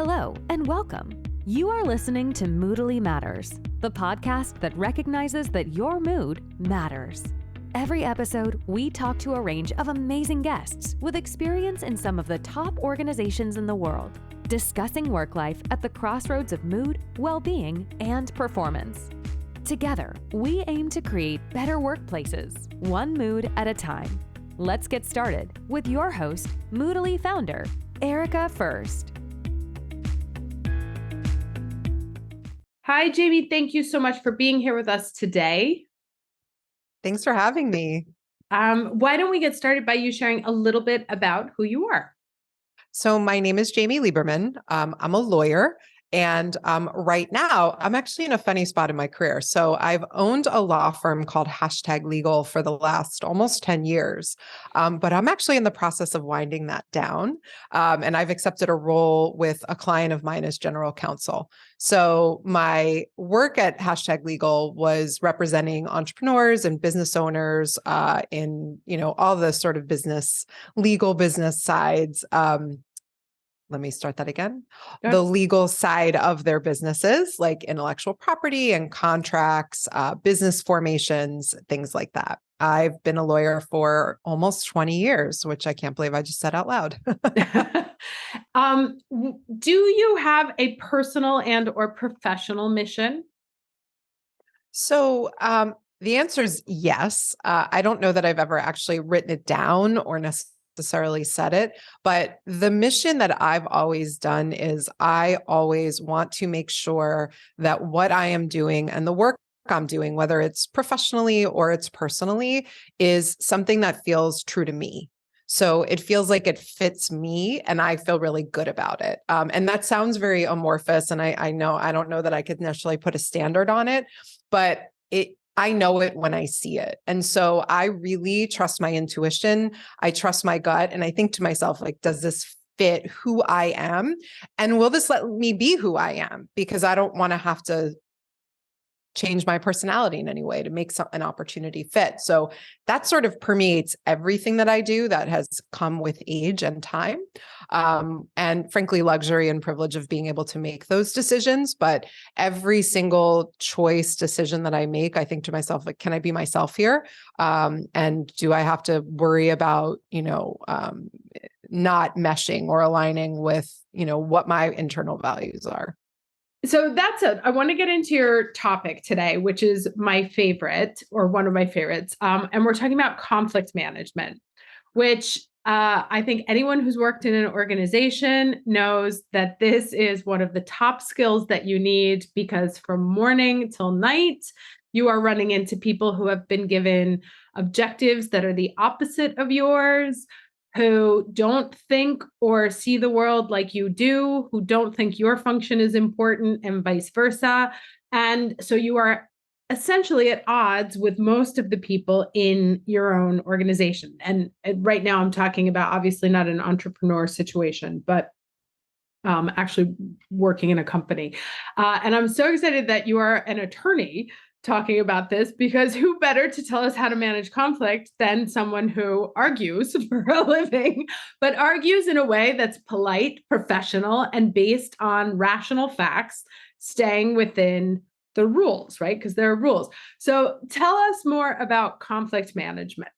Hello and welcome. You are listening to Moodally Matters, the podcast that recognizes that your mood matters. Every episode, we talk to a range of amazing guests with experience in some of the top organizations in the world, discussing work life at the crossroads of mood, well-being, and performance. Together, we aim to create better workplaces, one mood at a time. Let's get started with your host, Moodally founder, Erica First. Hi, Jamie. Thank you so much for being here with us today. Thanks for having me. Why don't we get started by you sharing a little bit about who you are? So my name is Jamie Lieberman. I'm a lawyer. And right now, I'm actually in a funny spot in my career. So I've owned a law firm called #Legal for the last almost 10 years. But I'm actually in the process of winding that down. And I've accepted a role with a client of mine as general counsel. So my work at #Legal was representing entrepreneurs and business owners in, all the sort of legal business sides. Let me start that again. Sure. The legal side of their businesses, like intellectual property and contracts, business formations, things like that. I've been a lawyer for almost 20 years, which I can't believe I just said out loud. Do you have a personal and or professional mission? So the answer is yes. I don't know that I've ever actually written it down or necessarily said it, but the mission that I've always done is I always want to make sure that what I am doing and the work I'm doing, whether it's professionally or it's personally, is something that feels true to me. So it feels like it fits me and I feel really good about it. And that sounds very amorphous. And I don't know that I could necessarily put a standard on it, but I know it when I see it. And so I really trust my intuition. I trust my gut. And I think to myself, like, does this fit who I am? And will this let me be who I am? Because I don't want to have to change my personality in any way to make an opportunity fit. So that sort of permeates everything that I do. That has come with age and time. And frankly, luxury and privilege of being able to make those decisions. But every single decision that I make, I think to myself, like, can I be myself here? And do I have to worry about, not meshing or aligning with, what my internal values are? So that's it. I want to get into your topic today, which is my favorite or one of my favorites. And we're talking about conflict management, which I think anyone who's worked in an organization knows that this is one of the top skills that you need, because from morning till night, you are running into people who have been given objectives that are the opposite of yours, who don't think or see the world like you do, who don't think your function is important, and vice versa. And so you are essentially at odds with most of the people in your own organization. And right now I'm talking about obviously not an entrepreneur situation, but actually working in a company. And I'm so excited that you are an attorney talking about this, because who better to tell us how to manage conflict than someone who argues for a living, but argues in a way that's polite, professional, and based on rational facts, staying within the rules, right? Because there are rules. So tell us more about conflict management.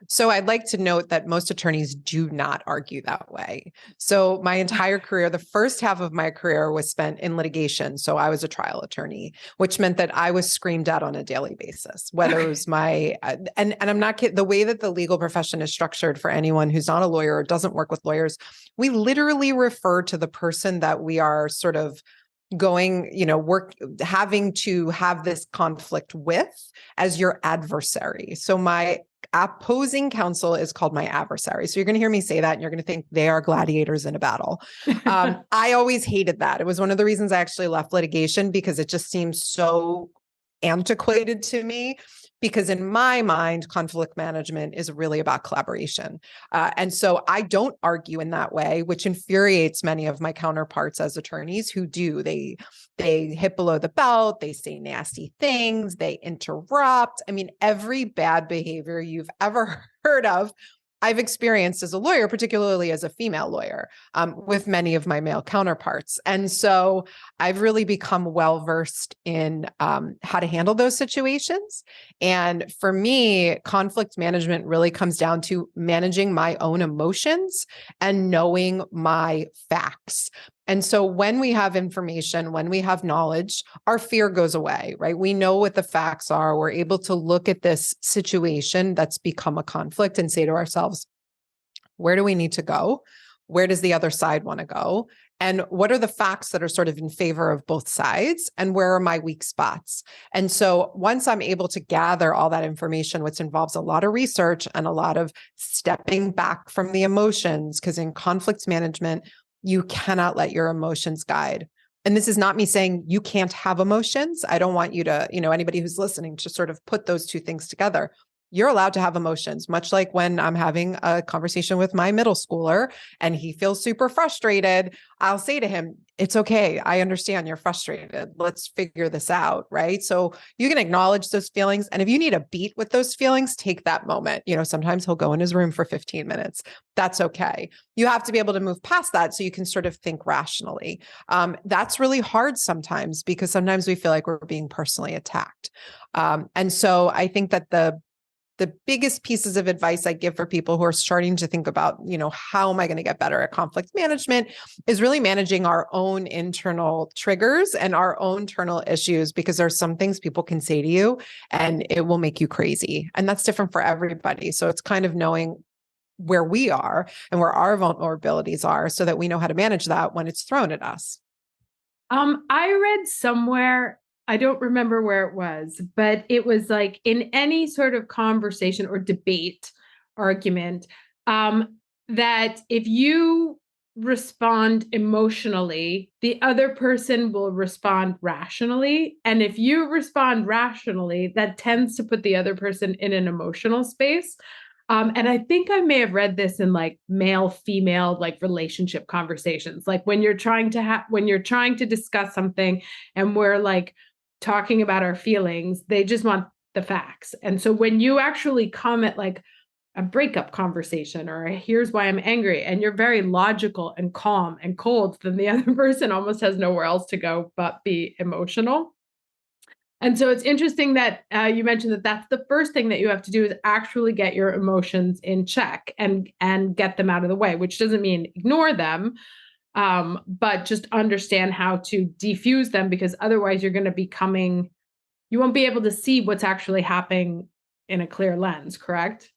So I'd like to note that most attorneys do not argue that way. So my entire career, the first half of my career was spent in litigation. So I was a trial attorney, which meant that I was screamed at on a daily basis, whether it was and I'm not kidding, the way that the legal profession is structured, for anyone who's not a lawyer or doesn't work with lawyers, we literally refer to the person that we are sort of having to have this conflict with as your adversary. So my opposing counsel is called my adversary. So you're going to hear me say that and you're going to think they are gladiators in a battle. I always hated that. It was one of the reasons I actually left litigation, because it just seems so antiquated to me. Because in my mind, conflict management is really about collaboration. And so I don't argue in that way, which infuriates many of my counterparts as attorneys who do. They hit below the belt, they say nasty things, they interrupt. I mean, every bad behavior you've ever heard of, I've experienced as a lawyer, particularly as a female lawyer, with many of my male counterparts. And so I've really become well-versed in how to handle those situations. And for me, conflict management really comes down to managing my own emotions and knowing my facts. And so when we have information, when we have knowledge, our fear goes away, right? We know what the facts are. We're able to look at this situation that's become a conflict and say to ourselves, where do we need to go? Where does the other side want to go? And what are the facts that are sort of in favor of both sides? And where are my weak spots? And so once I'm able to gather all that information, which involves a lot of research and a lot of stepping back from the emotions, because in conflict management, you cannot let your emotions guide. And this is not me saying you can't have emotions. I don't want you to, anybody who's listening to sort of put those two things together. You're allowed to have emotions, much like when I'm having a conversation with my middle schooler and he feels super frustrated. I'll say to him, it's okay. I understand you're frustrated. Let's figure this out. Right. So you can acknowledge those feelings. And if you need a beat with those feelings, take that moment. Sometimes he'll go in his room for 15 minutes. That's okay. You have to be able to move past that so you can sort of think rationally. That's really hard sometimes because sometimes we feel like we're being personally attacked. And so I think that the biggest pieces of advice I give for people who are starting to think about, how am I going to get better at conflict management is really managing our own internal triggers and our own internal issues, because there's some things people can say to you and it will make you crazy. And that's different for everybody. So it's kind of knowing where we are and where our vulnerabilities are so that we know how to manage that when it's thrown at us. I read somewhere, I don't remember where it was, but it was like in any sort of conversation or debate, argument, that if you respond emotionally, the other person will respond rationally. And if you respond rationally, that tends to put the other person in an emotional space. And I think I may have read this in like male, female, like relationship conversations, like when you're trying to discuss something and we're like talking about our feelings, they just want the facts. And so when you actually come at like a breakup conversation or here's why I'm angry, and you're very logical and calm and cold, then the other person almost has nowhere else to go but be emotional. And so it's interesting that you mentioned that that's the first thing that you have to do is actually get your emotions in check and get them out of the way, which doesn't mean ignore them, but just understand how to defuse them, because otherwise you're going to you won't be able to see what's actually happening in a clear lens, correct?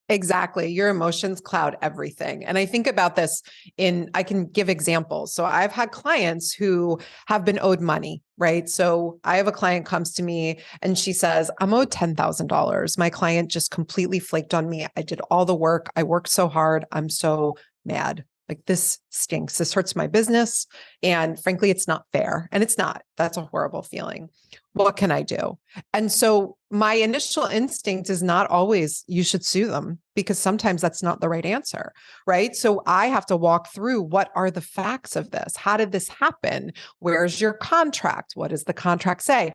Exactly. Your emotions cloud everything. And I think about this I can give examples. So I've had clients who have been owed money, right? So I have a client comes to me and she says, I'm owed $10,000. My client just completely flaked on me. I did all the work. I worked so hard. I'm so mad. Like, this stinks. This hurts my business. And frankly, it's not fair. And it's not. That's a horrible feeling. What can I do? And so my initial instinct is not always you should sue them, because sometimes that's not the right answer, right? So I have to walk through, what are the facts of this? How did this happen? Where's your contract? What does the contract say?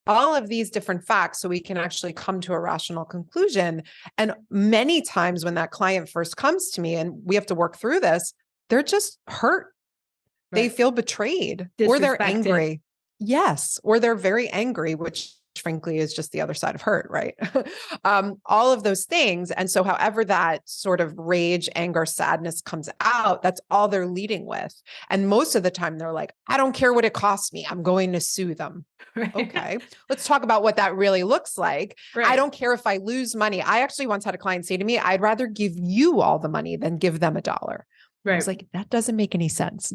All of these different facts so we can actually come to a rational conclusion. And many times when that client first comes to me and we have to work through this, they're just hurt. Right. They feel betrayed or they're angry. Yes. Or they're very angry, which frankly is just the other side of hurt, right? All of those things. And so however that sort of rage, anger, sadness comes out, that's all they're leading with. And most of the time they're like, I don't care what it costs me. I'm going to sue them. Right. Okay. Let's talk about what that really looks like. Right. I don't care if I lose money. I actually once had a client say to me, I'd rather give you all the money than give them $1. Right. I was like, that doesn't make any sense.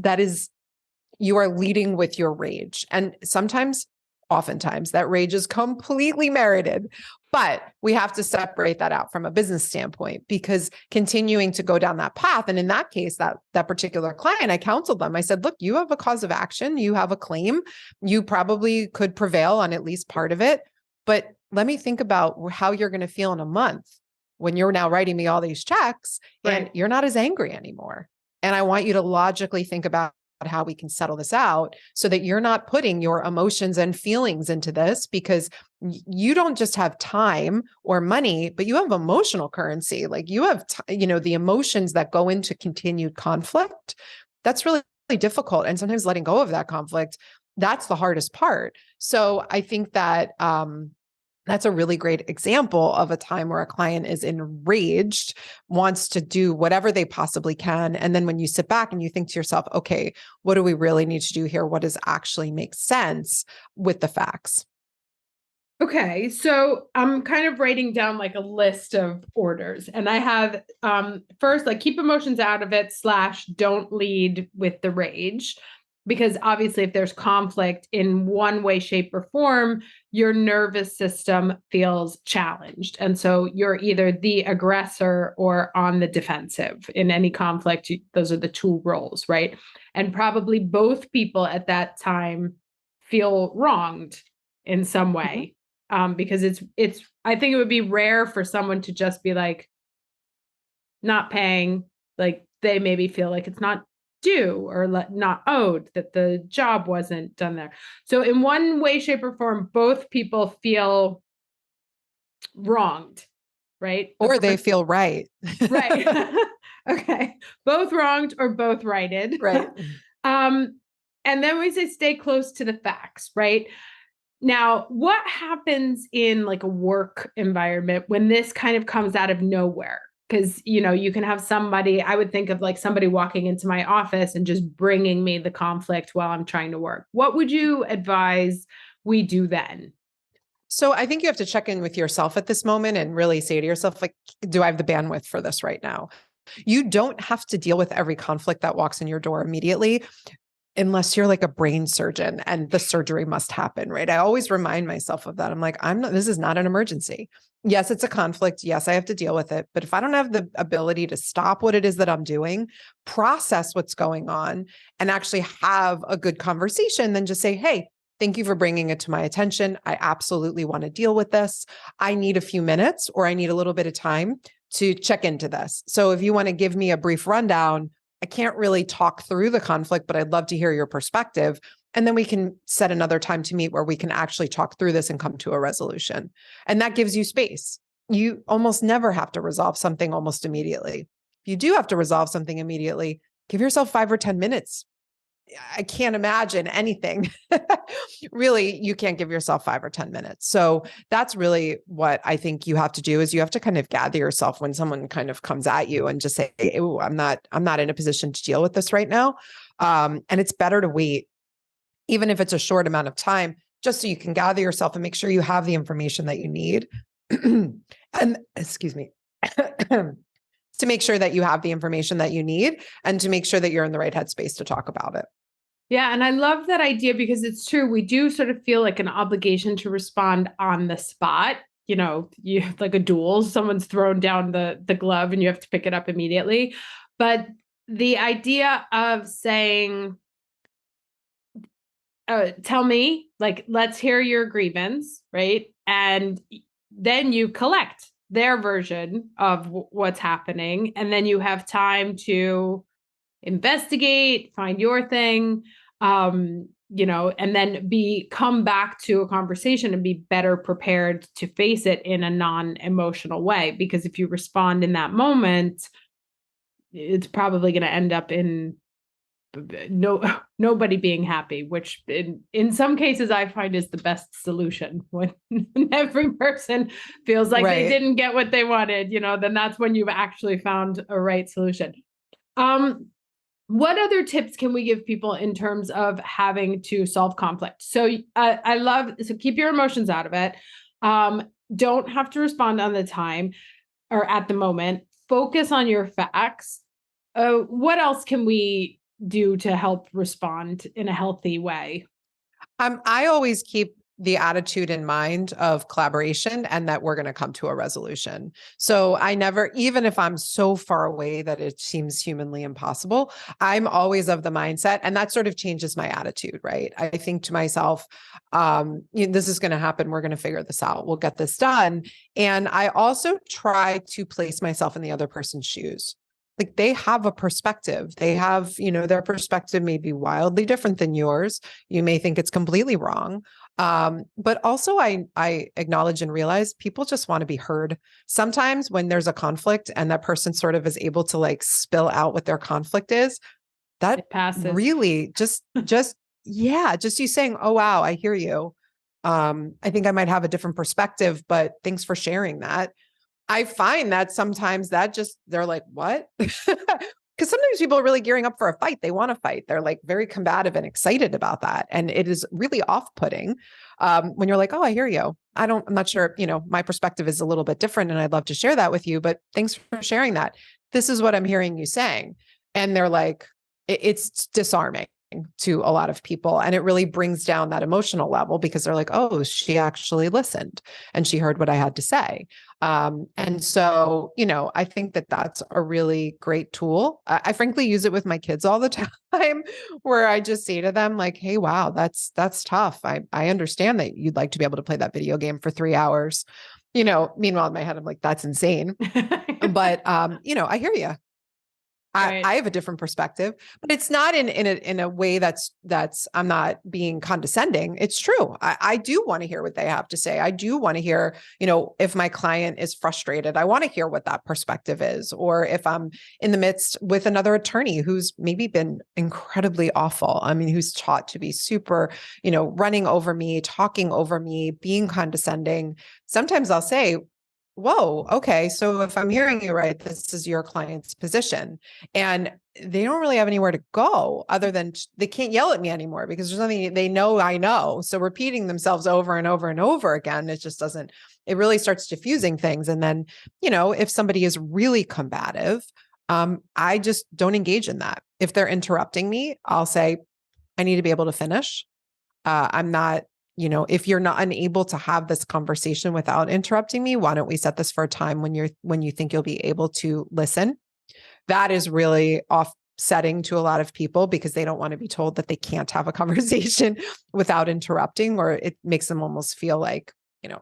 You are leading with your rage. And oftentimes that rage is completely merited, but we have to separate that out from a business standpoint, because continuing to go down that path. And in that case, that particular client, I counseled them. I said, look, you have a cause of action. You have a claim. You probably could prevail on at least part of it, but let me think about how you're going to feel in a month when you're now writing me all these checks. Right. And you're not as angry anymore. And I want you to logically think about how we can settle this out so that you're not putting your emotions and feelings into this, because you don't just have time or money, but you have emotional currency. Like you have, the emotions that go into continued conflict. That's really, really difficult. And sometimes letting go of that conflict, that's the hardest part. So I think that, that's a really great example of a time where a client is enraged, wants to do whatever they possibly can. And then when you sit back and you think to yourself, okay, what do we really need to do here? What does actually make sense with the facts? Okay, so I'm kind of writing down like a list of orders, and I have first, like, keep emotions out of it / don't lead with the rage, because obviously if there's conflict in one way, shape, or form, your nervous system feels challenged, and so you're either the aggressor or on the defensive. In any conflict, those are the two roles, right? And probably both people at that time feel wronged in some way. Because it's I think it would be rare for someone to just be like not paying, like they maybe feel like it's not due or not owed, that the job wasn't done there. So in one way, shape, or form, both people feel wronged, right? Or they feel right. Right. Okay. Both wronged or both righted. Right. And then we say stay close to the facts, right? Now, what happens in like a work environment when this kind of comes out of nowhere? Because, you can have somebody, I would think of like somebody walking into my office and just bringing me the conflict while I'm trying to work. What would you advise we do then? So I think you have to check in with yourself at this moment and really say to yourself, like, do I have the bandwidth for this right now? You don't have to deal with every conflict that walks in your door immediately, unless you're like a brain surgeon and the surgery must happen, right? I always remind myself of that. I'm like, this is not an emergency. Yes, it's a conflict. Yes, I have to deal with it. But if I don't have the ability to stop what it is that I'm doing, process what's going on, and actually have a good conversation, then just say, hey, thank you for bringing it to my attention. I absolutely want to deal with this. I need a few minutes, or I need a little bit of time to check into this. So if you want to give me a brief rundown, I can't really talk through the conflict, but I'd love to hear your perspective. And then we can set another time to meet where we can actually talk through this and come to a resolution. And that gives you space. You almost never have to resolve something almost immediately. If you do have to resolve something immediately, give yourself 5 or 10 minutes. I can't imagine anything. Really, you can't give yourself 5 or 10 minutes. So that's really what I think you have to do, is you have to kind of gather yourself when someone kind of comes at you and just say, "Ooh, I'm not in a position to deal with this right now." And it's better to wait, even if it's a short amount of time, just so you can gather yourself and make sure you have the information that you need. And excuse me. To make sure that you have the information that you need, and to make sure that you're in the right headspace to talk about it. Yeah. And I love that idea, because it's true. We do sort of feel like an obligation to respond on the spot. You like a duel, someone's thrown down the glove and you have to pick it up immediately. But the idea of saying, tell me, like, let's hear your grievance, right? And then you collect their version of what's happening. And then you have time to investigate, find your thing, and then come back to a conversation and be better prepared to face it in a non-emotional way. Because if you respond in that moment, it's probably going to end up in nobody being happy, which in some cases I find is the best solution. When every person feels like they didn't get what they wanted, then that's when you've actually found a right solution. What other tips can we give people in terms of having to solve conflict? So keep your emotions out of it. Don't have to respond on the time or at the moment. Focus on your facts. What else can we do to help respond in a healthy way? I always keep the attitude in mind of collaboration and that we're going to come to a resolution. So I never, even if I'm so far away that it seems humanly impossible, I'm always of the mindset, and that sort of changes my attitude, right? I think to myself, this is going to happen. We're going to figure this out. We'll get this done. And I also try to place myself in the other person's shoes. like they have a perspective. They have, their perspective may be wildly different than yours. You may think it's completely wrong. But also I acknowledge and realize people just want to be heard. Sometimes when there's a conflict and that person sort of is able to like spill out what their conflict is, that It passes. really just you saying, oh, wow, I hear you. I think I might have a different perspective, but thanks for sharing that. I find that sometimes they're like, what? Because sometimes people are really gearing up for a fight. They want to fight. They're like very combative and excited about that. And it is really off-putting when you're like, oh, I hear you. I'm not sure, my perspective is a little bit different and I'd love to share that with you, but thanks for sharing that. This is what I'm hearing you saying. And they're like, it's disarming to a lot of people. And it really brings down that emotional level because they're like, oh, she actually listened and she heard what I had to say. And so, I think that that's a really great tool. I frankly use it with my kids all the time where I just say to them like, hey, wow, that's tough. I understand that you'd like to be able to play that video game for 3 hours. Meanwhile in my head, I'm like, that's insane. But, I hear you. Right. I have a different perspective, but it's not in a way that's I'm not being condescending. It's true. I do want to hear what they have to say. I do want to hear, if my client is frustrated, I want to hear what that perspective is. Or if I'm in the midst with another attorney who's maybe been incredibly awful. I mean, who's taught to be super, running over me, talking over me, being condescending. Sometimes I'll say, whoa, okay. So if I'm hearing you right, this is your client's position. And they don't really have anywhere to go other than they can't yell at me anymore because there's nothing they know I know. So repeating themselves over and over and over again, it really starts diffusing things. And then, if somebody is really combative, I just don't engage in that. If they're interrupting me, I'll say, I need to be able to finish. I'm not, if you're not unable to have this conversation without interrupting me, why don't we set this for a time when you think you'll be able to listen? That is really offsetting to a lot of people because they don't want to be told that they can't have a conversation without interrupting, or it makes them almost feel like,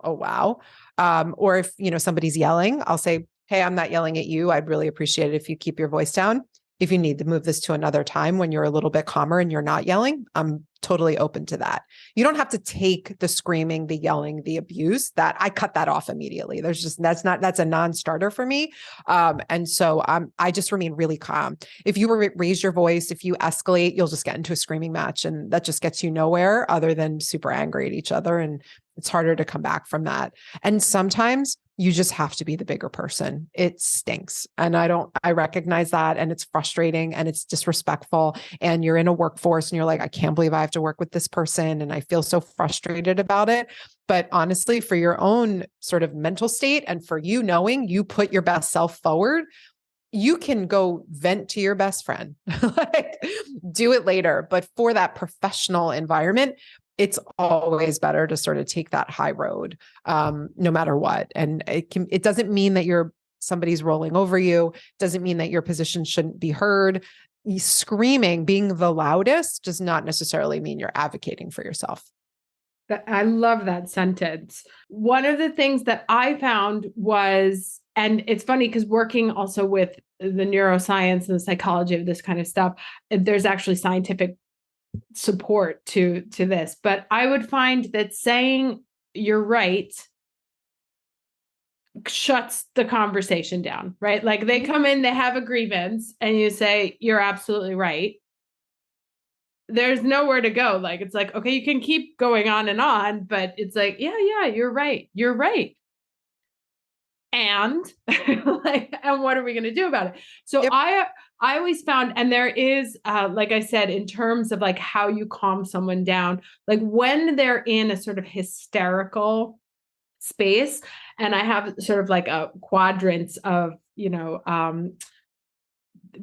oh, wow. Or if, somebody's yelling, I'll say, hey, I'm not yelling at you. I'd really appreciate it if you keep your voice down. If you need to move this to another time when you're a little bit calmer and you're not yelling, I'm totally open to that. You don't have to take the screaming, the yelling, the abuse. That I cut that off immediately. That's a non-starter for me. And so I just remain really calm. If you raise your voice, if you escalate, you'll just get into a screaming match, and that just gets you nowhere other than super angry at each other. And it's harder to come back from that. And sometimes you just have to be the bigger person. It stinks. And I recognize that. And it's frustrating and it's disrespectful. And you're in a workforce and you're like, I can't believe I have to work with this person. And I feel so frustrated about it. But honestly, for your own sort of mental state and for you knowing you put your best self forward, you can go vent to your best friend, like, do it later. But for that professional environment, it's always better to sort of take that high road, no matter what. And it doesn't mean that somebody's rolling over you. It doesn't mean that your position shouldn't be heard. Screaming, being the loudest does not necessarily mean you're advocating for yourself. I love that sentence. One of the things that I found was, and it's funny because working also with the neuroscience and the psychology of this kind of stuff, there's actually scientific support to this, but I would find that saying you're right shuts the conversation down, right? Like they come in, they have a grievance and you say, you're absolutely right. There's nowhere to go. Like, it's like, okay, you can keep going on, but it's like, yeah, you're right. You're right. And and what are we going to do about it? So yep. I always found, and there is, like I said, in terms of like how you calm someone down, like when they're in a sort of hysterical space, and I have sort of like a quadrants of,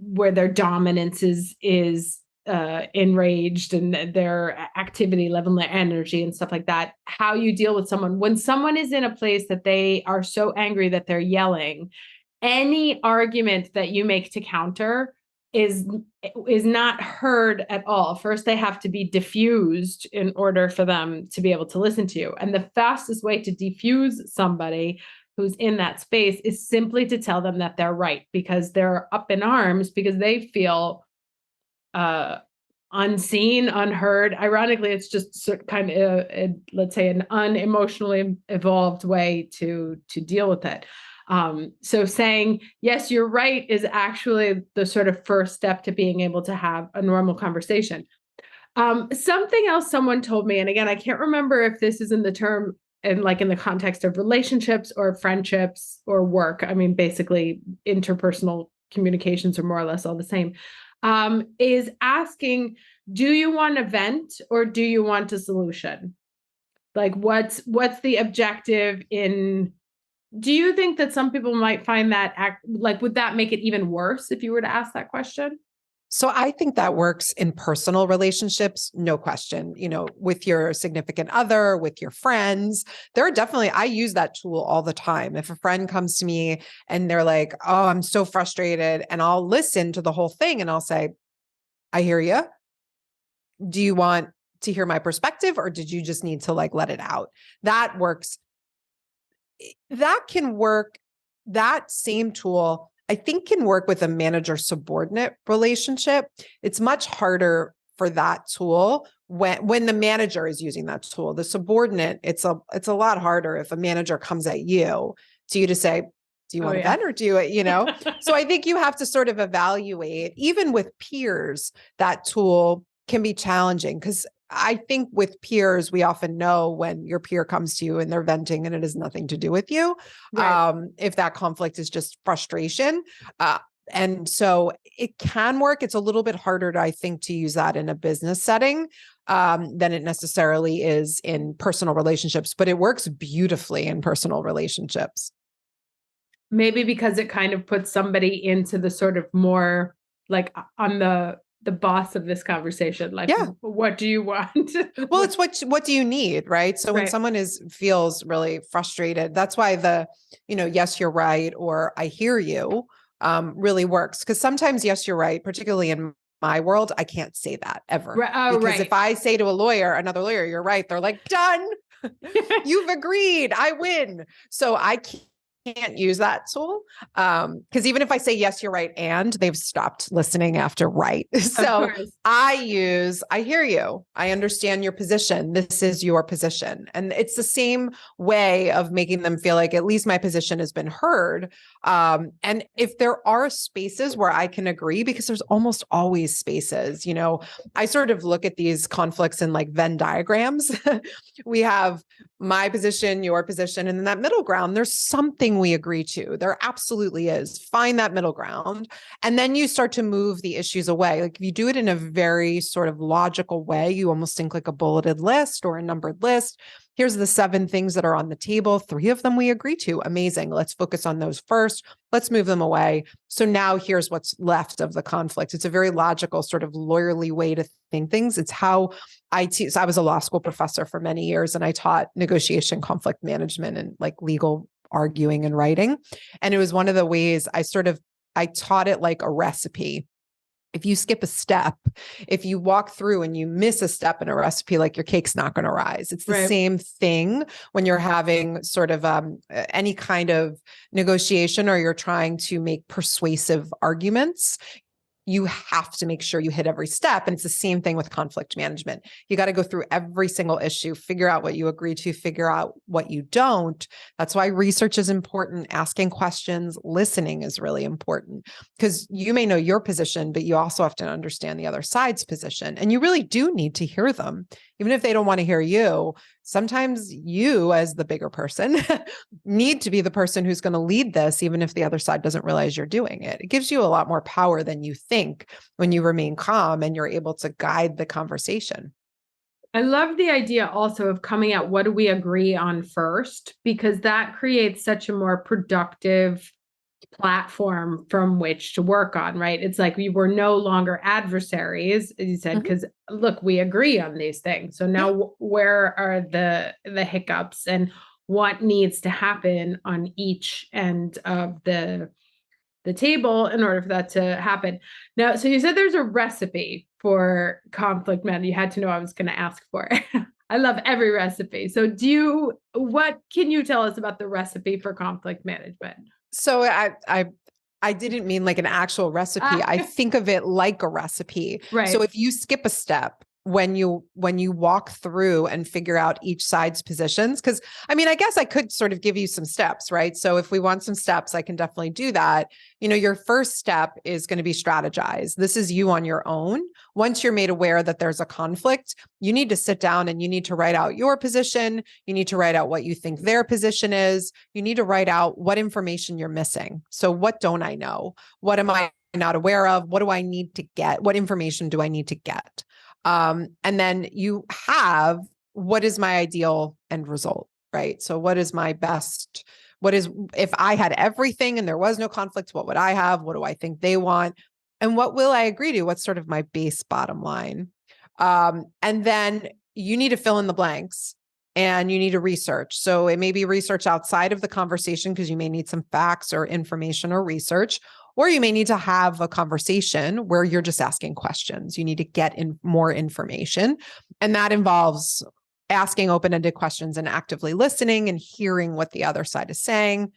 where their dominance is enraged and their activity level, their energy and stuff like that. How you deal with someone when someone is in a place that they are so angry that they're yelling, any argument that you make to counter is not heard at all. First, they have to be diffused in order for them to be able to listen to you. And the fastest way to diffuse somebody who's in that space is simply to tell them that they're right, because they're up in arms because they feel unseen, unheard. Ironically, it's just kind of let's say an unemotionally evolved way to deal with it. So saying, yes, you're right is actually the sort of first step to being able to have a normal conversation. Something else someone told me, and again, I can't remember if this is in the term and like in the context of relationships or friendships or work. I mean, basically interpersonal communications are more or less all the same. Is asking, do you want a vent or do you want a solution? Like what's the objective in, do you think that some people might find that like, would that make it even worse if you were to ask that question? So I think that works in personal relationships, no question, with your significant other, with your friends. There are definitely, I use that tool all the time. If a friend comes to me and they're like, oh, I'm so frustrated, and I'll listen to the whole thing and I'll say, I hear you. Do you want to hear my perspective, or did you just need to like let it out? That works. That can work. That same tool, I think, can work with a manager subordinate relationship. It's much harder for that tool when the manager is using that tool. The subordinate, it's a lot harder if a manager comes at you to say, do you want to vent or do you, So I think you have to sort of evaluate, even with peers, that tool can be challenging, because I think with peers, we often know when your peer comes to you and they're venting and it has nothing to do with you. Right. If that conflict is just frustration. And so it can work. It's a little bit harder, I think, to use that in a business setting than it necessarily is in personal relationships, but it works beautifully in personal relationships. Maybe because it kind of puts somebody into the sort of more like on the boss of this conversation. Like, what do you want? Well, it's what do you need, right? So when someone feels really frustrated, that's why yes, you're right, or I hear you, really works. Because sometimes, yes, you're right, particularly in my world, I can't say that ever. Because if I say to another lawyer, you're right, they're like, done. You've agreed, I win. So I can't use that tool. Because even if I say, yes, you're right, and they've stopped listening after right. So I hear you. I understand your position. This is your position. And it's the same way of making them feel like at least my position has been heard. And if there are spaces where I can agree, because there's almost always spaces, I sort of look at these conflicts in like Venn diagrams. We have my position, your position, and then that middle ground, there's something we agree to. There absolutely is. Find that middle ground. And then you start to move the issues away. Like if you do it in a very sort of logical way, you almost think like a bulleted list or a numbered list. Here's the 7 things that are on the table. 3 of them we agree to. Amazing. Let's focus on those first. Let's move them away. So now here's what's left of the conflict. It's a very logical, sort of lawyerly way to think things. It's how so I was a law school professor for many years, and I taught negotiation, conflict management, and like legal arguing and writing. And it was one of the ways I taught it like a recipe. If you skip a step, if you walk through and you miss a step in a recipe, like your cake's not going to rise. It's the same thing when you're having sort of any kind of negotiation, or you're trying to make persuasive arguments. You have to make sure you hit every step. And it's the same thing with conflict management. You got to go through every single issue, figure out what you agree to, figure out what you don't. That's why research is important. Asking questions, listening is really important, because you may know your position, but you also have to understand the other side's position. And you really do need to hear them. Even if they don't want to hear you, sometimes you, as the bigger person, need to be the person who's going to lead this, even if the other side doesn't realize you're doing it. It gives you a lot more power than you think when you remain calm and you're able to guide the conversation. I love the idea also of coming at what do we agree on first, because that creates such a more productive platform from which to work on, right? It's like we were no longer adversaries, as you said, because look, we agree on these things. So now where are the hiccups and what needs to happen on each end of the table in order for that to happen? Now, so you said there's a recipe for conflict management. You had to know I was going to ask for it. I love every recipe. So what can you tell us about the recipe for conflict management? So I didn't mean like an actual recipe. I think of it like a recipe. Right. So if you skip a step when you walk through and figure out each side's positions, because I mean, I guess I could sort of give you some steps, right? So if we want some steps, I can definitely do that. Your first step is going to be strategize. This is you on your own. Once you're made aware that there's a conflict, you need to sit down and you need to write out your position. You need to write out what you think their position is. You need to write out what information you're missing. So what don't I know? What am I not aware of? What do I need to get? What information do I need to get? And then you have, what is my ideal end result, right? So what is my best, if I had everything and there was no conflict, what would I have? What do I think they want? And what will I agree to? What's sort of my base bottom line? And then you need to fill in the blanks and you need to research. So it may be research outside of the conversation because you may need some facts or information or research, or you may need to have a conversation where you're just asking questions. You need to get in more information. And that involves asking open-ended questions and actively listening and hearing what the other side is saying.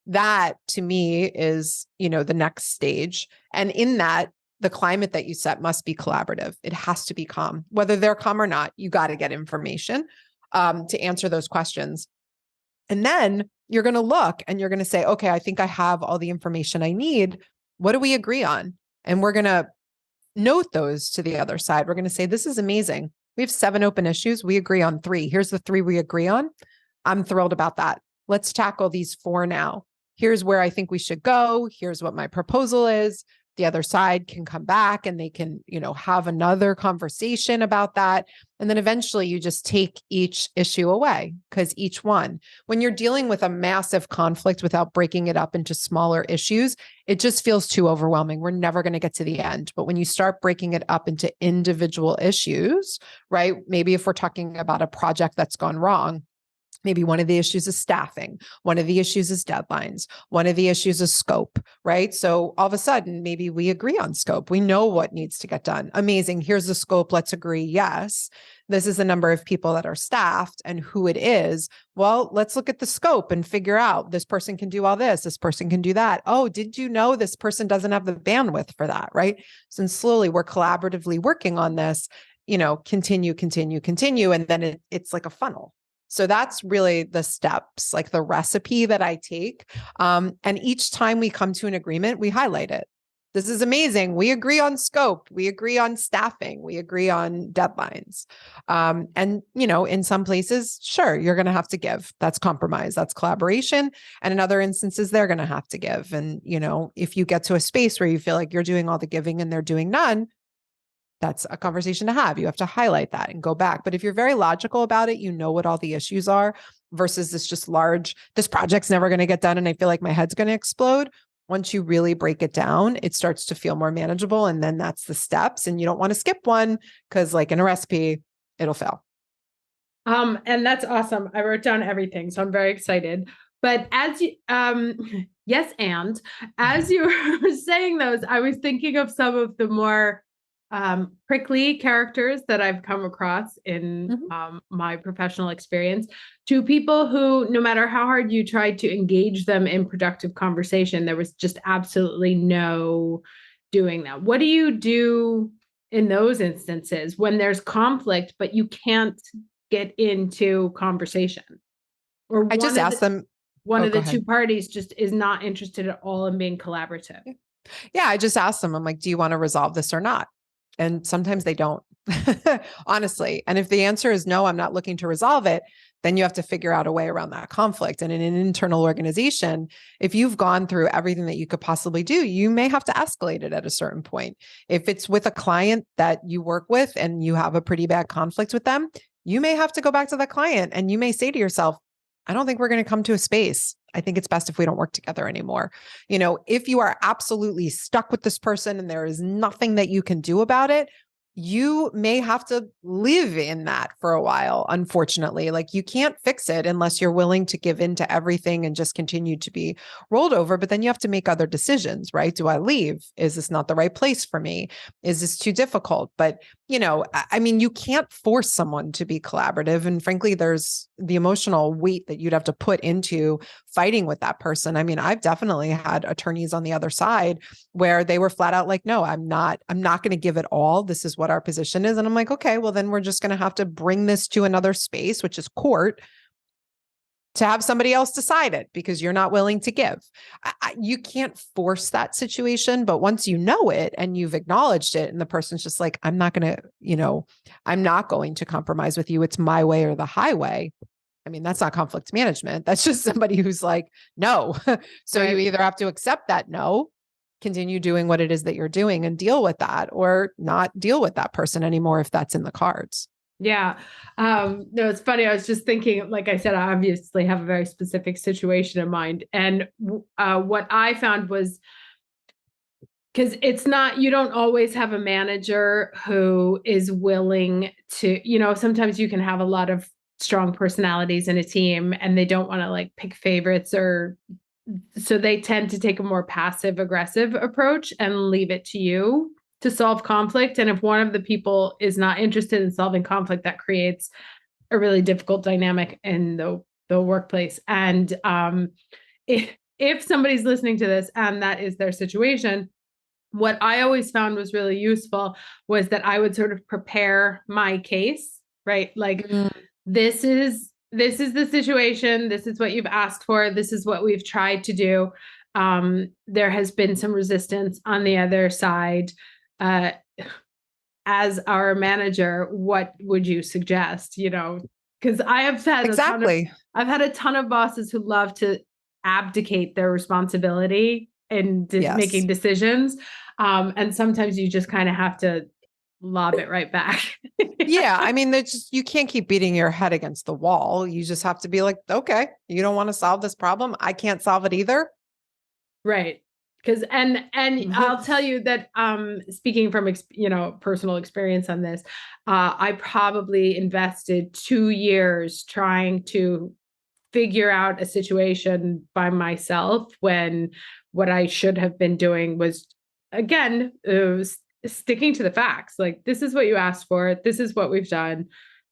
That to me is, the next stage. And in that, the climate that you set must be collaborative. It has to be calm. Whether they're calm or not, you got to get information to answer those questions. And then you're going to look and you're going to say, okay, I think I have all the information I need. What do we agree on? And we're going to note those to the other side. We're going to say, this is amazing. We have 7 open issues. We agree on 3. Here's the 3 we agree on. I'm thrilled about that. Let's tackle these 4 now. Here's where I think we should go. Here's what my proposal is. The other side can come back and they can, have another conversation about that. And then eventually you just take each issue away because when you're dealing with a massive conflict without breaking it up into smaller issues, it just feels too overwhelming. We're never going to get to the end. But when you start breaking it up into individual issues, right? Maybe if we're talking about a project that's gone wrong, maybe one of the issues is staffing. One of the issues is deadlines. One of the issues is scope, right? So all of a sudden, maybe we agree on scope. We know what needs to get done. Amazing. Here's the scope. Let's agree. Yes, this is the number of people that are staffed and who it is. Well, let's look at the scope and figure out this person can do all this. This person can do that. Oh, did you know this person doesn't have the bandwidth for that, right? So slowly we're collaboratively working on this, continue. And then it's like a funnel. So that's really the steps, like the recipe that I take. And each time we come to an agreement, we highlight it. This is amazing. We agree on scope. We agree on staffing. We agree on deadlines. And, in some places, sure, you're going to have to give. That's compromise. That's collaboration. And in other instances, they're going to have to give. And, if you get to a space where you feel like you're doing all the giving and they're doing none, that's a conversation to have. You have to highlight that and go back. But if you're very logical about it, you know what all the issues are versus this project's never going to get done and I feel like my head's going to explode. Once you really break it down, it starts to feel more manageable. And then that's the steps. And you don't want to skip one because like in a recipe, it'll fail. And that's awesome. I wrote down everything, so I'm very excited. But as you, as you were saying those, I was thinking of some of the more prickly characters that I've come across in my professional experience, to people who, no matter how hard you tried to engage them in productive conversation, there was just absolutely no doing that. What do you do in those instances when there's conflict, but you can't get into conversation? Or I just ask them. One of the two parties just is not interested at all in being collaborative. Yeah, I just ask them, I'm like, do you want to resolve this or not? And sometimes they don't, honestly. And if the answer is no, I'm not looking to resolve it, then you have to figure out a way around that conflict. And in an internal organization, if you've gone through everything that you could possibly do, you may have to escalate it at a certain point. If it's with a client that you work with and you have a pretty bad conflict with them, you may have to go back to the client and you may say to yourself, I don't think we're going to come to a space. I think it's best if we don't work together anymore. If you are absolutely stuck with this person and there is nothing that you can do about it, you may have to live in that for a while, unfortunately. Like you can't fix it unless you're willing to give in to everything and just continue to be rolled over. But then you have to make other decisions, right? Do I leave? Is this not the right place for me? Is this too difficult? But I mean, you can't force someone to be collaborative. And frankly, there's the emotional weight that you'd have to put into fighting with that person. I mean, I've definitely had attorneys on the other side where they were flat out like, no, I'm not going to give it all. This is what our position is. And I'm like, okay, well, then we're just going to have to bring this to another space, which is court, to have somebody else decide it because you're not willing to give. You can't force that situation, but once you know it and you've acknowledged it and the person's just like, I'm not going to compromise with you. It's my way or the highway. I mean, that's not conflict management. That's just somebody who's like, no. So you either have to accept that no, continue doing what it is that you're doing and deal with that, or not deal with that person anymore if that's in the cards. Yeah. No, it's funny. I was just thinking, like I said, I obviously have a very specific situation in mind. And what I found was, because you don't always have a manager who is willing to, sometimes you can have a lot of strong personalities in a team and they don't want to like pick favorites, or so they tend to take a more passive aggressive approach and leave it to you to solve conflict. And if one of the people is not interested in solving conflict, that creates a really difficult dynamic in the workplace. And if somebody's listening to this and that is their situation, what I always found was really useful was that I would sort of prepare my case, right? Like, this is the situation. This is what you've asked for. This is what we've tried to do. There has been some resistance on the other side. As our manager, what would you suggest? Because I have had I've had a ton of bosses who love to abdicate their responsibility in making decisions. And sometimes you just kind of have to lob it right back. Yeah. I mean, you can't keep beating your head against the wall. You just have to be like, okay, you don't want to solve this problem. I can't solve it either. Right. Because I'll tell you that speaking from personal experience on this, I probably invested 2 years trying to figure out a situation by myself, when what I should have been doing was, again, sticking to the facts. Like, this is what you asked for. This is what we've done.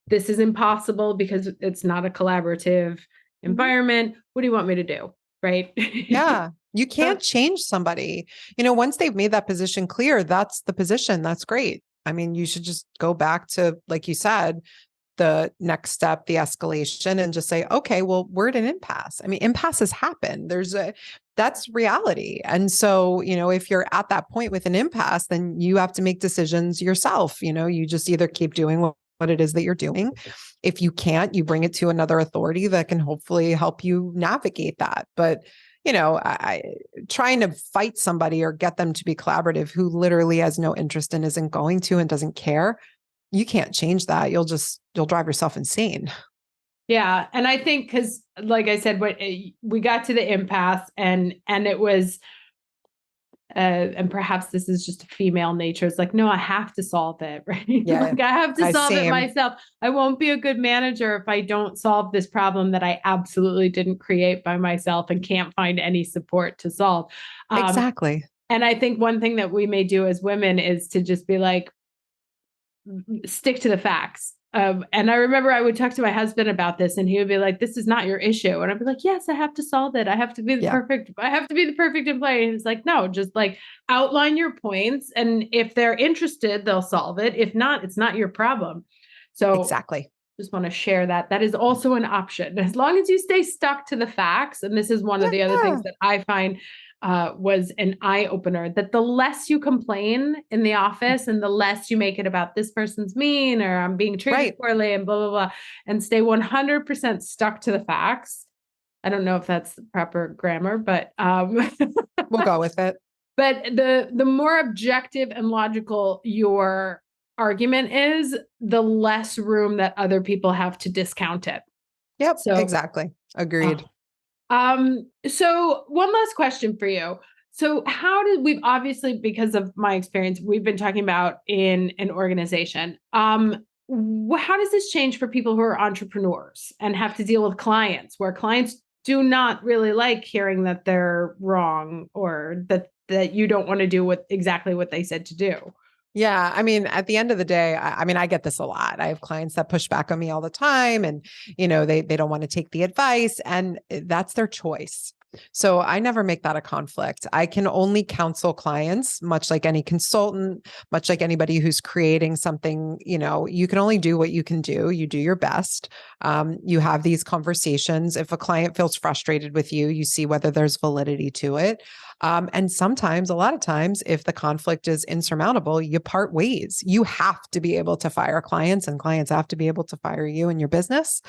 This is impossible because it's not a collaborative environment. What do you want me to do? Right? Yeah. You can't change somebody. Once they've made that position clear, that's the position. That's great. I mean, you should just go back to, like you said, the next step, the escalation, and just say, okay, well, we're at an impasse. I mean, impasses happen. That's reality. And so, if you're at that point with an impasse, then you have to make decisions yourself. You just either keep doing what it is that you're doing. If you can't, you bring it to another authority that can hopefully help you navigate that. But I trying to fight somebody or get them to be collaborative who literally has no interest and isn't going to and doesn't care, you can't change that. You'll drive yourself insane. Yeah. And I think, because like I said, we got to the impasse and it was, and perhaps this is just a female nature. It's like, no, I have to solve it, right? Yeah, like, I have to solve it myself. I won't be a good manager if I don't solve this problem that I absolutely didn't create by myself and can't find any support to solve. Exactly. And I think one thing that we may do as women is to just be like, stick to the facts. And I remember I would talk to my husband about this and he would be like, this is not your issue. And I'd be like, yes, I have to solve it. I have to be the perfect employee. And it's like, no, just like outline your points. And if they're interested, they'll solve it. If not, it's not your problem. So exactly. Just want to share that. That is also an option. As long as you stay stuck to the facts. And this is one of the other things that I find was an eye opener, that the less you complain in the office and the less you make it about this person's mean or I'm being treated poorly and blah, blah, blah, and stay 100% stuck to the facts. I don't know if that's the proper grammar, but we'll go with it. But the more objective and logical your argument is, the less room that other people have to discount it. Yep. So, exactly. Agreed. So one last question for you. So we've obviously, because of my experience, we've been talking about in an organization. How does this change for people who are entrepreneurs and have to deal with clients, where clients do not really like hearing that they're wrong or that you don't want to do exactly what they said to do? Yeah. I mean, at the end of the day, I get this a lot. I have clients that push back on me all the time and, they don't want to take the advice and that's their choice. So I never make that a conflict. I can only counsel clients, much like any consultant, much like anybody who's creating something, you can only do what you can do. You do your best. You have these conversations. If a client feels frustrated with you, you see whether there's validity to it. And sometimes, a lot of times, if the conflict is insurmountable, you part ways. You have to be able to fire clients and clients have to be able to fire you in your business,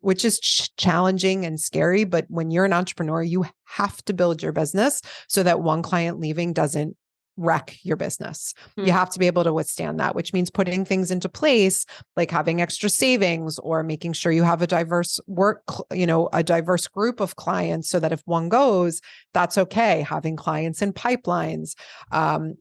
which is challenging and scary. But when you're an entrepreneur, you have to build your business so that one client leaving doesn't wreck your business. You have to be able to withstand that, which means putting things into place, like having extra savings or making sure you have a diverse a diverse group of clients so that if one goes, that's okay. Having clients in pipelines.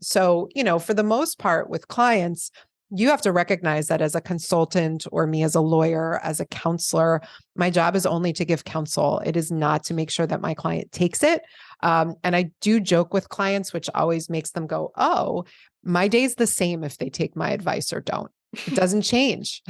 So, for the most part with clients, you have to recognize that as a consultant or me as a lawyer, as a counselor, my job is only to give counsel. It is not to make sure that my client takes it. And I do joke with clients, which always makes them go, oh, my day's the same if they take my advice or don't. It doesn't change.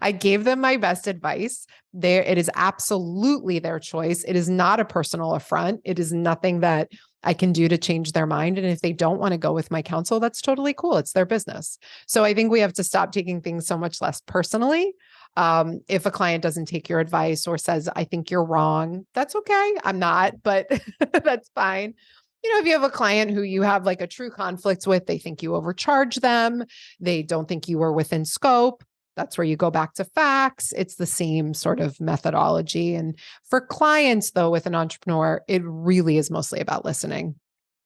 I gave them my best advice. It is absolutely their choice. It is not a personal affront. It is nothing that I can do to change their mind. And if they don't want to go with my counsel, that's totally cool. It's their business. So I think we have to stop taking things so much less personally. If a client doesn't take your advice or says, I think you're wrong, that's okay. I'm not, but that's fine. If you have a client who you have like a true conflict with, they think you overcharge them, they don't think you were within scope, that's where you go back to facts. It's the same sort of methodology. And for clients, though, with an entrepreneur, it really is mostly about listening.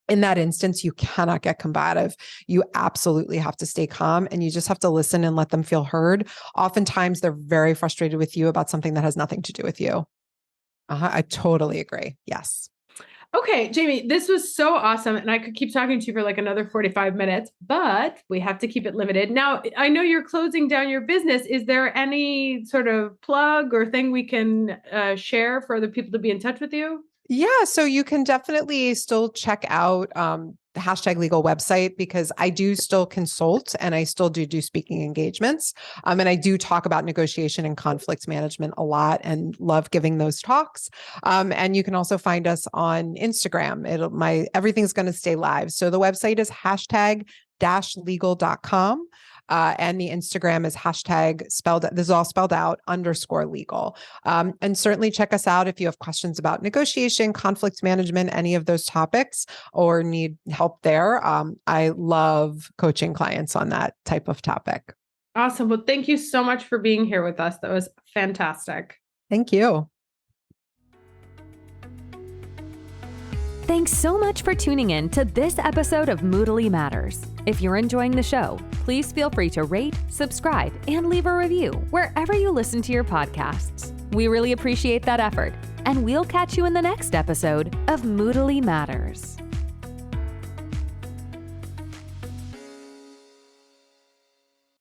In that instance, you cannot get combative. You absolutely have to stay calm and you just have to listen and let them feel heard. Oftentimes, they're very frustrated with you about something that has nothing to do with you. I totally agree. Yes. Okay, Jamie, this was so awesome. And I could keep talking to you for like another 45 minutes, but we have to keep it limited. Now, I know you're closing down your business. Is there any sort of plug or thing we can share for other people to be in touch with you? Yeah, so you can definitely still check out the #legal website because I do still consult and I still do speaking engagements. And I do talk about negotiation and conflict management a lot and love giving those talks. And you can also find us on Instagram. Everything's going to stay live. So the website is #legal.com. And the Instagram is this is all spelled out _legal. And certainly check us out if you have questions about negotiation, conflict management, any of those topics, or need help there. I love coaching clients on that type of topic. Awesome. Well, thank you so much for being here with us. That was fantastic. Thank you. Thanks so much for tuning in to this episode of Moodally Matters. If you're enjoying the show, please feel free to rate, subscribe, and leave a review wherever you listen to your podcasts. We really appreciate that effort, and we'll catch you in the next episode of Moodally Matters.